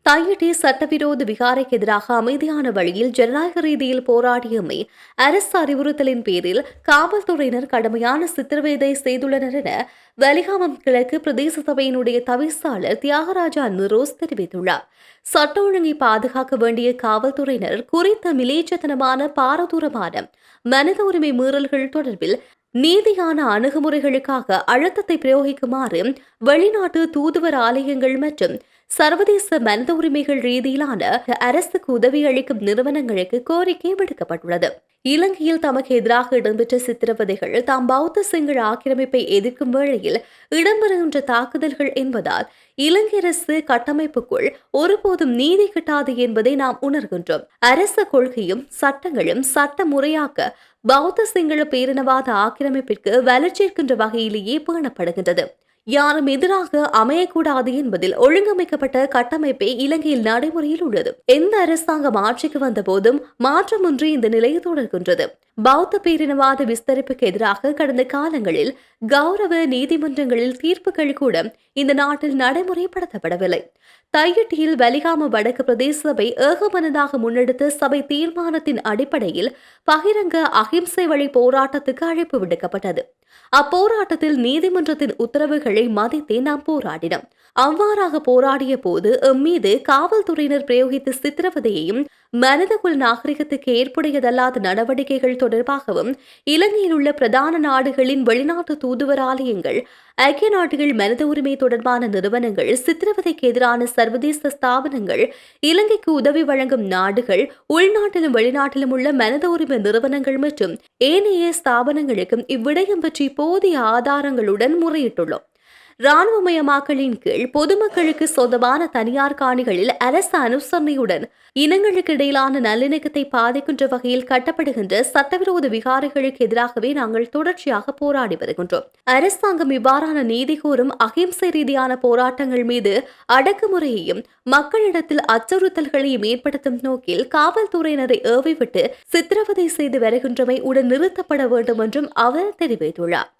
தையிட்டி சட்டவிரோத விகாரைக்கு எதிராக அமைதியான வழியில் ஜனநாயக ரீதியில் போராடியமை அரசு அறிவுறுத்தலின் பேரில் காவல்துறையினர் கடுமையான சித்திரவதை செய்துள்ளனர் என வலிகாமம் கிழக்கு பிரதேச சபையினுடைய தவிசாளர் தியாகராஜா நிரோஸ் தெரிவித்துள்ளார். சட்ட ஒழுங்கை பாதுகாக்க வேண்டிய காவல்துறையினர் குறித்த மிலேச்சத்தனமான பாரதூரமான மனித உரிமை மீறல்கள் தொடர்பில் நீதியான அணுகுமுறைகளுக்காக அழுத்தத்தை பிரயோகிக்குமாறு வெளிநாட்டு தூதுவர் ஆலயங்கள் மற்றும் சர்வதேச மனித உரிமைகள் ரீதியிலான அரசுக்கு உதவி அளிக்கும் நிறுவனங்களுக்கு கோரிக்கை விடுக்கப்பட்டுள்ளது. இலங்கையில் தமக்கு எதிராக இடம்பெற்ற சித்திரவதைகள் தாம் பௌத்த சிங்கள ஆக்கிரமிப்பை எதிர்க்கும் வேளையில் இடம்பெறுகின்ற தாக்குதல்கள் என்பதால் இலங்கை அரசு கட்டமைப்புக்குள் ஒருபோதும் நீதி கிட்டாது என்பதை நாம் உணர்கின்றோம். அரச கொள்கையும் சட்டங்களும் சட்ட முறையாக்க பௌத்த சிங்கள பேரினவாத ஆக்கிரமிப்பிற்கு வலுச்சேர்க்கின்ற வகையிலேயே பேணப்படுகின்றது. யாரும் எதிராக அமையக்கூடாது என்பதில் ஒழுங்கமைக்கப்பட்ட கட்டமைப்பே இலங்கையில் நடைமுறையில் உள்ளது. எந்த அரசாங்கம் ஆட்சிக்கு வந்த போதும் மாற்றமின்றி இந்த நிலை தொடர்கின்றது. பௌத்த பேரினவாத விஸ்தரிப்புக்கு எதிராக கடந்த காலங்களில் கௌரவ நீதிமன்றங்களில் தீர்ப்புகள் கூட இந்த நாட்டில் நடைமுறைப்படுத்தப்படவில்லை. தையிட்டியில் வலிகாம வடக்கு பிரதேச சபை ஏகமனதாக முன்னெடுத்த சபை தீர்மானத்தின் அடிப்படையில் பகிரங்க அகிம்சை வழி போராட்டத்துக்கு அழைப்பு விடுக்கப்பட்டது. அப்போராட்டத்தில் நீதிமன்றத்தின் உத்தரவுகளை மதித்தே நாம் போராடினோம். அவ்வாறாக போராடிய போது எம்மீது காவல்துறையினர் பிரயோகித்த சித்திரவதையையும் மனிதகுல நாகரிகத்துக்கு ஏற்புடையதல்லாத நடவடிக்கைகள் தொடர்பாகவும் இலங்கையில் உள்ள பிரதான நாடுகளின் வெளிநாட்டு தூதுவர் ஆலயங்கள், ஐக்கிய நாடுகள் மனித உரிமை தொடர்பான நிறுவனங்கள், சித்திரவதைக்கு எதிரான சர்வதேச ஸ்தாபனங்கள், இலங்கைக்கு உதவி வழங்கும் நாடுகள், உள்நாட்டிலும் வெளிநாட்டிலும் உள்ள மனித உரிமை நிறுவனங்கள் மற்றும் ஏனைய ஸ்தாபனங்களுக்கும் இவ்விடயம் பற்றி போதிய ஆதாரங்களுடன் முறையிட்டுள்ளோம். இராணுவமயமாக்கலின் கீழ் பொதுமக்களுக்கு சொந்தமான தனியார் காணிகளில் அரசு அனுசரணையுடன் இனங்களுக்கு இடையிலான நல்லிணக்கத்தை பாதிக்கின்ற வகையில் கட்டப்படுகின்ற சட்டவிரோத விகாரைகளுக்கு எதிராகவே நாங்கள் தொடர்ச்சியாக போராடி வருகின்றோம். அரசாங்கம் இவ்வாறான நீதி கோரும் அகிம்சை ரீதியான போராட்டங்கள் மீது அடக்குமுறையையும் மக்களிடத்தில் அச்சுறுத்தல்களையும் ஏற்படுத்தும் நோக்கில் காவல்துறையினரை ஏவிவிட்டு சித்திரவதை செய்து வருகின்றமை உடன் நிறுத்தப்பட வேண்டும் என்றும் அவர் தெரிவித்துள்ளார்.